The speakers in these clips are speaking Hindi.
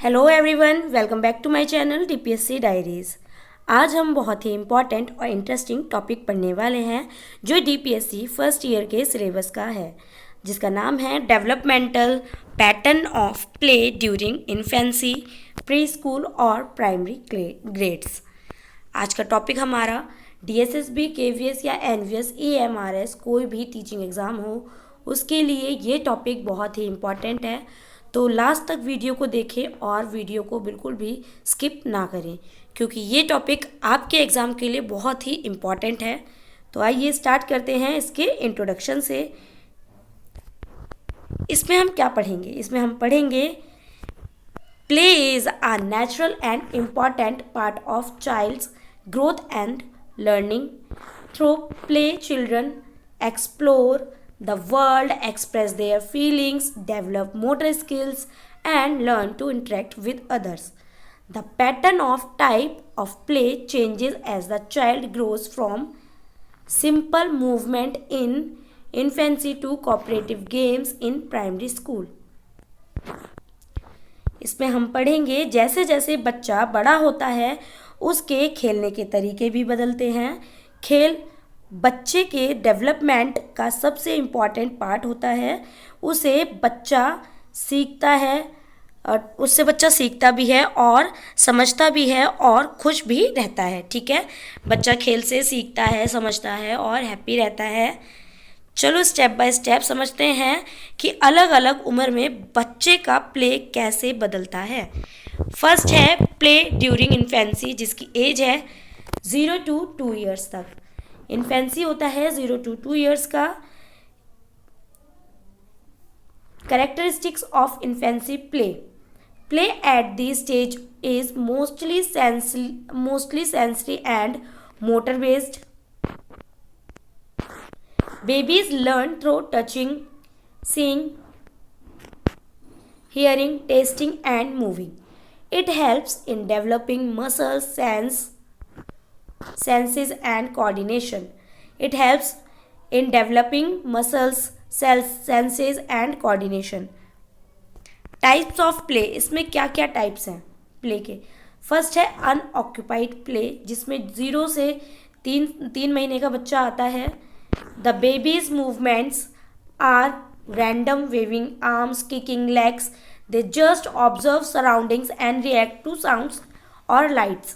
Hello everyone, welcome back to my channel DPSC diaries. आज हम बहुत ही इम्पॉर्टेंट और इंटरेस्टिंग टॉपिक पढ़ने वाले हैं जो डीपीएससी फर्स्ट ईयर के सिलेबस का है, जिसका नाम है developmental pattern of play during infancy, pre school और प्राइमरी ग्रेड्स। आज का टॉपिक हमारा डीएसएसबी, केवीएस या एनवीएस, ईएमआरएस कोई भी टीचिंग एग्ज़ाम हो उसके लिए ये टॉपिक बहुत ही इम्पॉर्टेंट है। तो लास्ट तक वीडियो को देखें और वीडियो को बिल्कुल भी स्किप ना करें, क्योंकि ये टॉपिक आपके एग्ज़ाम के लिए बहुत ही इम्पॉर्टेंट है। तो आइए स्टार्ट करते हैं इसके इंट्रोडक्शन से। इसमें हम क्या पढ़ेंगे? इसमें हम पढ़ेंगे play is a natural and important part of child's growth and learning. Through play children explore the world, express their feelings, develop motor skills, and learn to interact with others. The pattern of type of play changes as the child grows from simple movement in infancy to cooperative games in primary school. इसमें हम पढ़ेंगे जैसे जैसे बच्चा बड़ा होता है उसके खेलने के तरीके भी बदलते हैं। खेल बच्चे के डेवलपमेंट का सबसे इम्पॉर्टेंट पार्ट होता है। उसे बच्चा सीखता है और उससे बच्चा सीखता भी है और समझता भी है और खुश भी रहता है। ठीक है, बच्चा खेल से सीखता है, समझता है और हैप्पी रहता है। चलो स्टेप बाय स्टेप समझते हैं कि अलग अलग उम्र में बच्चे का प्ले कैसे बदलता है। फर्स्ट है प्ले ड्यूरिंग इन्फेंसी, जिसकी एज है 0 to 2 ईयर्स तक। इन्फेंसी होता है 0 to 2 ईयर्स का। Characteristics of infancy play at this stage is mostly sensory and motor based. Babies learn through touching, seeing, hearing, tasting, and moving. It helps in developing muscles, senses, and coordination. It helps in developing muscles, senses, and coordination. Types of play, इसमें क्या क्या टाइप्स हैं प्ले के? फर्स्ट है अनऑक्यूपाइड प्ले, जिसमें 0 से 3 महीने का बच्चा आता है। The baby's movements are random, waving arms, kicking legs. They just observe surroundings and react to sounds or lights.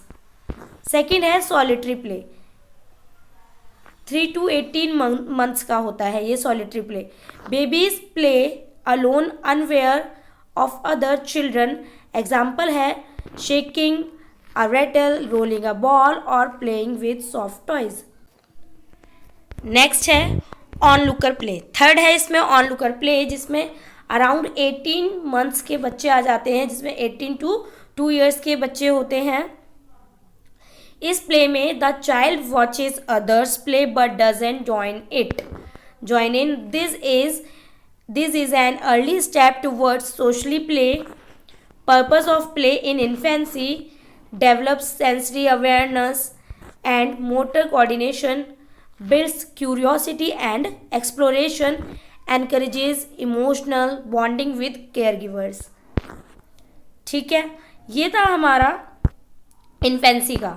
Second है solitary play. 3 to 18 months का होता है ये solitary play. Babies play alone, unaware of other children. Example है shaking a rattle, rolling a ball, or playing with soft toys. Next है ऑन लुकर प्ले। थर्ड है इसमें ऑन लुकर प्ले, जिसमें अराउंड 18 मंथ्स के बच्चे आ जाते हैं, जिसमें 18 to 2 ईयर्स के बच्चे होते हैं। इस प्ले में the child watches others play but doesn't join in. This is an early step towards socially play. Purpose of play in infancy develops sensory awareness and motor coordination, builds curiosity and exploration, encourages emotional bonding with caregivers. ठीक है, ये था हमारा इन्फेंसी का,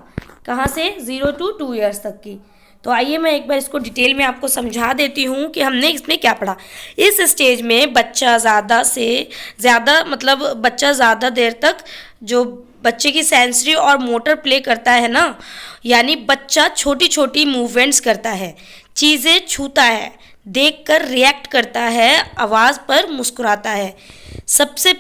कहाँ से 0 to 2 ईयर्स तक की। तो आइए मैं एक बार इसको डिटेल में आपको समझा देती हूँ कि हमने इसमें क्या पढ़ा। इस स्टेज में बच्चा ज़्यादा से ज़्यादा बच्चा ज़्यादा देर तक जो बच्चे की सेंसरी और मोटर प्ले करता है ना, यानी बच्चा छोटी छोटी मूवमेंट्स करता है, चीज़ें छूता है, देखकर रिएक्ट करता है, आवाज़ पर मुस्कुराता है। सबसे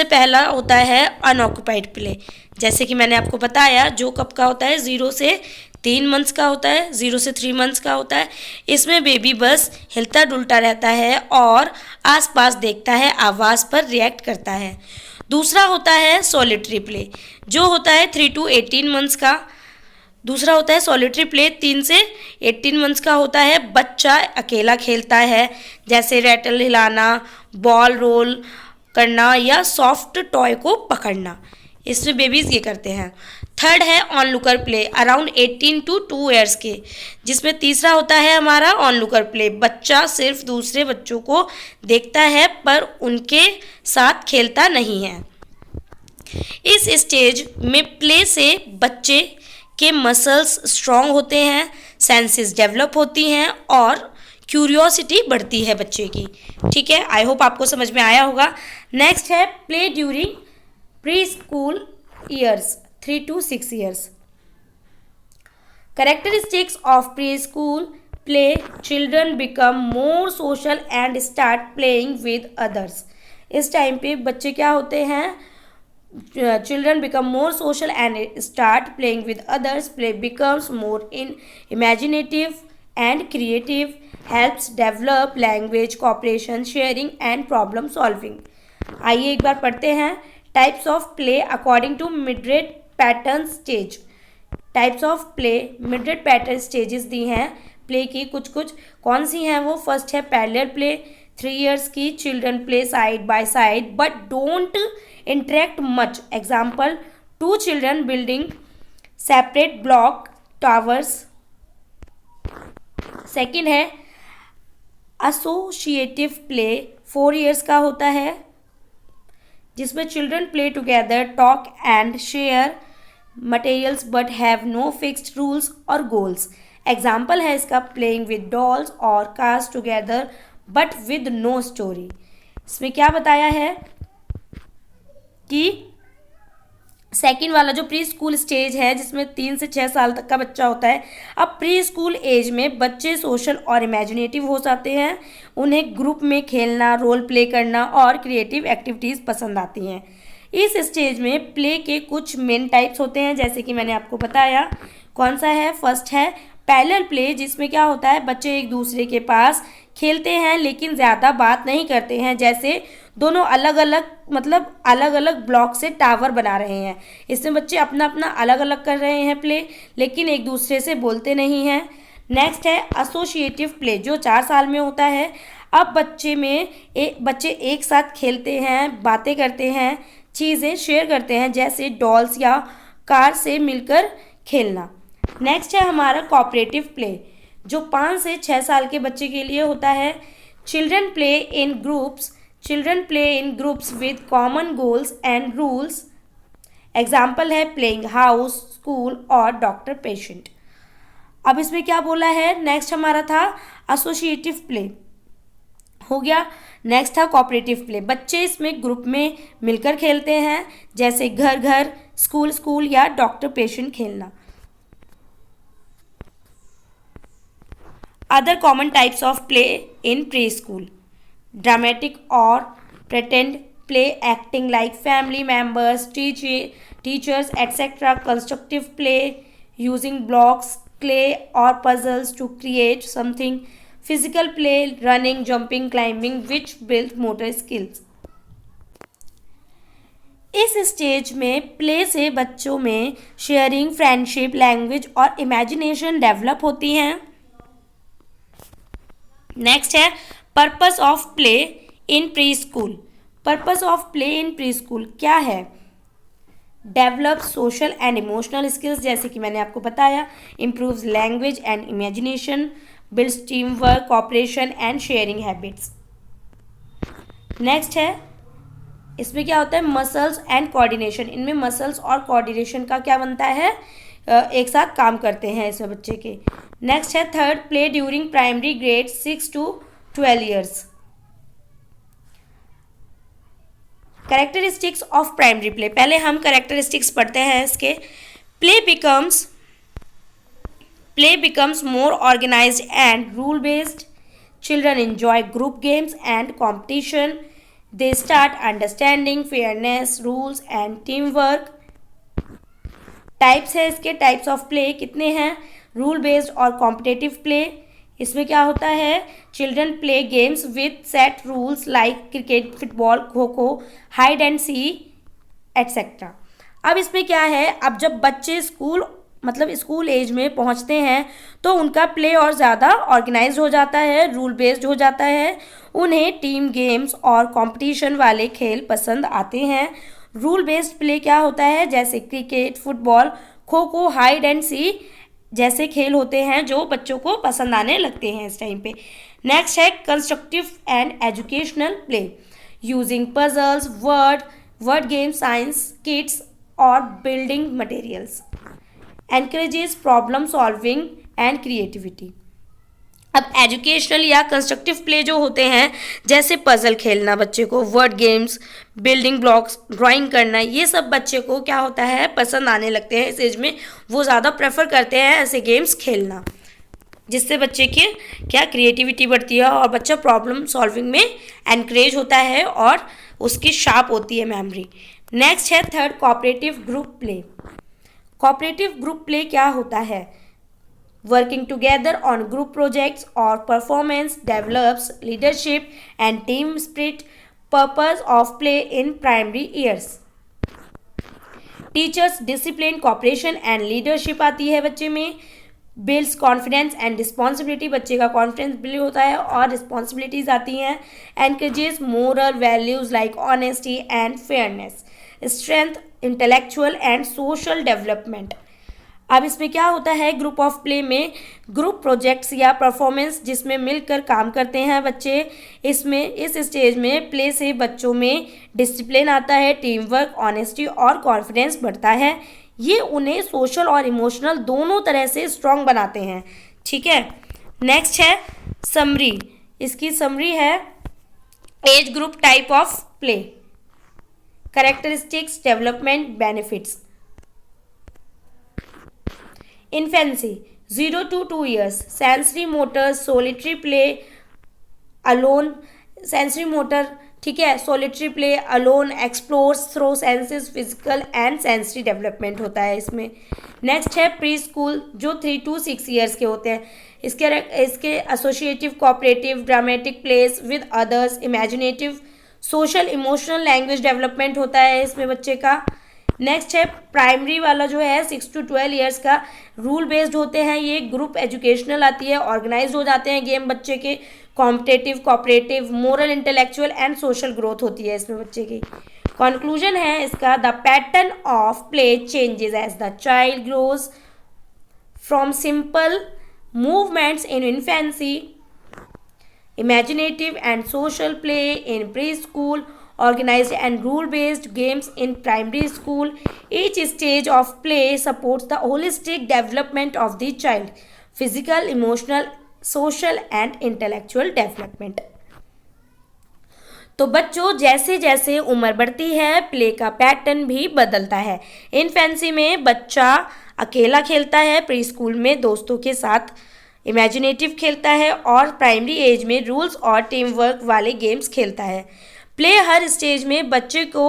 पहला होता है अनऑक्यूपाइड प्ले, जैसे कि मैंने आपको बताया, जो कब का होता है 0 से 3 मंथ्स का होता है, 0 से 3 मंथ्स का होता है। इसमें बेबी बस हिलता डुलता रहता है और आसपास देखता है, आवाज़ पर रिएक्ट करता है। दूसरा होता है सॉलिटरी प्ले, जो होता है 3 to 18 मंथ्स का। दूसरा होता है सॉलिटरी प्ले, 3 से 18 मंथ्स का होता है। बच्चा अकेला खेलता है, जैसे रैटल हिलाना, बॉल रोल करना या सॉफ्ट टॉय को पकड़ना। इसमें बेबीज़ ये करते हैं। थर्ड है on looker play, around 18 to 2 years के, जिसमें तीसरा होता है हमारा ऑन लुकर प्ले, बच्चा सिर्फ दूसरे बच्चों को देखता है पर उनके साथ खेलता नहीं है। इस स्टेज में प्ले से बच्चे के मसल्स स्ट्रॉन्ग होते हैं, सेंसेस डेवलप होती हैं और क्यूरियोसिटी बढ़ती है बच्चे की। ठीक है, आई होप आपको समझ में आया होगा। नेक्स्ट है play during pre school years 3 to 6 years. Characteristics of preschool play: children become more social and start playing with others. इस टाइम पे बच्चे क्या होते हैं? Children become more social and start playing with others. Play becomes more imaginative and creative. Helps develop language, cooperation, sharing and problem solving. आइए एक बार पढ़ते हैं। Types of play according to Mildred Parten stage. Types of play Mildred Parten stages दी हैं प्ले की, कुछ कुछ कौन सी हैं वो? फर्स्ट है पैरेलल प्ले, 3 years की। Children play side by side but don't interact much. Example, 2 children building separate block towers. Second है एसोसिएटिव प्ले, 4 years का होता है, जिसमें children play together, talk and share materials but have no fixed rules और गोल्स। एग्जाम्पल है इसका प्लेइंग विद डॉल्स और cars together but with no story. इसमें क्या बताया है कि सेकेंड वाला जो प्री स्कूल स्टेज है, जिसमें 3 से 6 साल तक का बच्चा होता है, अब प्री स्कूल एज में बच्चे सोशल और इमेजिनेटिव हो जाते हैं। उन्हें ग्रुप में खेलना, रोल प्ले करना और क्रिएटिव एक्टिविटीज़ पसंद आती हैं। इस स्टेज में प्ले के कुछ मेन टाइप्स होते हैं, जैसे कि मैंने आपको बताया। कौन सा है? फर्स्ट है पैरेलल प्ले, जिसमें क्या होता है, बच्चे एक दूसरे के पास खेलते हैं लेकिन ज़्यादा बात नहीं करते हैं, जैसे दोनों अलग अलग ब्लॉक से टावर बना रहे हैं। इसमें बच्चे अपना अपना अलग अलग कर रहे हैं प्ले, लेकिन एक दूसरे से बोलते नहीं हैं। नेक्स्ट है एसोसिएटिव प्ले, जो 4 साल में होता है। अब बच्चे एक साथ खेलते हैं, बातें करते हैं, चीज़ें शेयर करते हैं, जैसे डॉल्स या कार से मिलकर खेलना। नेक्स्ट है हमारा कोऑपरेटिव प्ले, जो 5 से 6 साल के बच्चे के लिए होता है। Children play in groups with common goals and rules. Example है प्लेइंग हाउस, स्कूल और डॉक्टर पेशेंट। अब इसमें क्या बोला है? नेक्स्ट हमारा था एसोसिएटिव प्ले, हो गया। नेक्स्ट था कोऑपरेटिव प्ले, बच्चे इसमें ग्रुप में मिलकर खेलते हैं, जैसे घर घर, स्कूल स्कूल या डॉक्टर पेशेंट खेलना। Other common types of play in preschool: dramatic or pretend play, acting like family members, teachers, etc. Constructive play, using blocks, clay or puzzles to create something. Physical play, running, jumping, climbing, which build motor skills. इस स्टेज में प्ले से बच्चों में शेयरिंग, फ्रेंडशिप, लैंग्वेज और इमेजिनेशन डेवलप होती हैं। नेक्स्ट है purpose of play in pre school. Purpose of play in pre school क्या है? Develop social and emotional skills, जैसे कि मैंने आपको बताया। Improves language and imagination, builds team work, cooperation and sharing habits. Next है, इसमें क्या होता है? Muscles and coordination. इनमें मसल्स और कोऑर्डिनेशन का क्या बनता है? एक साथ काम करते हैं इसमें बच्चे के। नेक्स्ट है third, play during primary grade 6 to 12 years। Characteristics of primary play, पहले हम कैरेक्टरिस्टिक्स पढ़ते हैं इसके। Play becomes more organized and rule based. Children enjoy group games and competition. They start understanding fairness, rules and team work. Types है इसके, टाइप्स ऑफ प्ले कितने हैं? रूल बेस्ड और कॉम्पिटेटिव प्ले। इसमें क्या होता है? Children play games with set rules like cricket, football, kho kho, hide and C etcetera. अब इसमें क्या है? अब जब बच्चे स्कूल मतलब स्कूल एज में पहुंचते हैं तो उनका प्ले और ज़्यादा ऑर्गेनाइज हो जाता है, रूल बेस्ड हो जाता है। उन्हें टीम गेम्स और कंपटीशन वाले खेल पसंद आते हैं। रूल बेस्ड प्ले क्या होता है, जैसे cricket, football, kho kho, hide and सी जैसे खेल होते हैं जो बच्चों को पसंद आने लगते हैं इस टाइम पे। नेक्स्ट है constructive and educational play using puzzles, word game, science kits और building materials, encourages problem solving and creativity. अब एजुकेशनल या कंस्ट्रक्टिव प्ले जो होते हैं, जैसे पजल खेलना बच्चे को, word games, building blocks, drawing करना, ये सब बच्चे को क्या होता है, पसंद आने लगते हैं इस एज में। वो ज़्यादा प्रेफर करते हैं ऐसे गेम्स खेलना, जिससे बच्चे की क्या क्रिएटिविटी बढ़ती है और बच्चा प्रॉब्लम सॉल्विंग में एनकरेज होता है और उसकी शार्प होती है मेमोरी। नेक्स्ट है third, cooperative group play. Cooperative group play क्या होता है, working together on group projects or performance develops leadership and team spirit. Purpose of play in primary years, teachers discipline, cooperation and leadership आती है बच्चे में। builds confidence and responsibility, बच्चे का कॉन्फिडेंस बिल्ड होता है और रिस्पॉन्सिबिलिटीज आती हैं। encourages moral values like honesty and fairness, strength intellectual and social development। अब इसमें क्या होता है, ग्रुप ऑफ प्ले में ग्रुप प्रोजेक्ट्स या परफॉर्मेंस जिसमें मिलकर काम करते हैं बच्चे। इसमें इस स्टेज में प्ले से बच्चों में डिसिप्लिन आता है, टीम वर्क, ऑनेस्टी और कॉन्फिडेंस बढ़ता है। ये उन्हें सोशल और इमोशनल दोनों तरह से स्ट्रॉन्ग बनाते हैं। ठीक है, नेक्स्ट है समरी। इसकी समरी है age group type of play, characteristics, development, benefits. Infancy 0 to 2 years, sensory motor, solitary play, alone, sensory motor, ठीक है, solitary play, alone, explores through senses, physical and sensory development होता है इसमें। नेक्स्ट है प्री स्कूल जो 3 to 6 years के होते हैं। इसके associative, cooperative, dramatic place with others, imaginative, social, emotional, language development होता है इसमें बच्चे का। नेक्स्ट है प्राइमरी वाला जो है 6 to 12 ईयर्स का, रूल बेस्ड होते हैं ये, ग्रुप एजुकेशनल आती है, ऑर्गेनाइज हो जाते हैं गेम बच्चे के, competitive, cooperative, moral, intellectual and social growth होती है इसमें बच्चे की। कंक्लूजन है इसका, the pattern of play changes as the child grows from simple movements in infancy, imaginative and social play in preschool, organized and rule-based games in primary school. Each stage of play supports the holistic development of the child, physical, emotional, social and intellectual development. तो बच्चों जैसे जैसे उम्र बढ़ती है प्ले का पैटर्न भी बदलता है। इन्फेंसी में बच्चा अकेला खेलता है, प्री स्कूल में दोस्तों के साथ इमेजिनेटिव खेलता है और प्राइमरी एज में रूल्स और टीम वर्क वाले गेम्स खेलता है। प्ले हर स्टेज में बच्चे को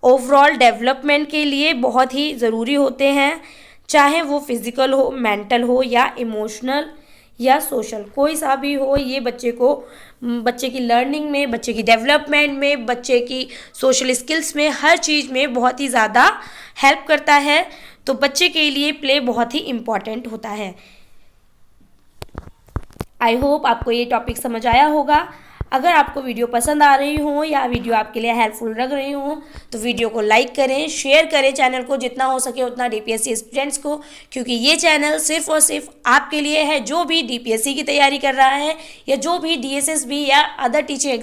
ओवरऑल डेवलपमेंट के लिए बहुत ही ज़रूरी होते हैं, चाहे वो फिज़िकल हो, मेंटल हो या इमोशनल या सोशल, कोई सा भी हो। ये बच्चे की लर्निंग में, बच्चे की डेवलपमेंट में, बच्चे की सोशल स्किल्स में, हर चीज़ में बहुत ही ज़्यादा हेल्प करता है। तो बच्चे के लिए प्ले बहुत ही इम्पॉर्टेंट होता है। आई होप आपको ये टॉपिक समझ आया होगा। अगर आपको वीडियो पसंद आ रही हो या वीडियो आपके लिए हेल्पफुल लग रही हो तो वीडियो को लाइक करें, शेयर करें चैनल को जितना हो सके उतना डीपीएससी स्टूडेंट्स को, क्योंकि ये चैनल सिर्फ और सिर्फ आपके लिए है जो भी डीपीएससी की तैयारी कर रहा है या जो भी डीएसएसबी या अदर टीचिंग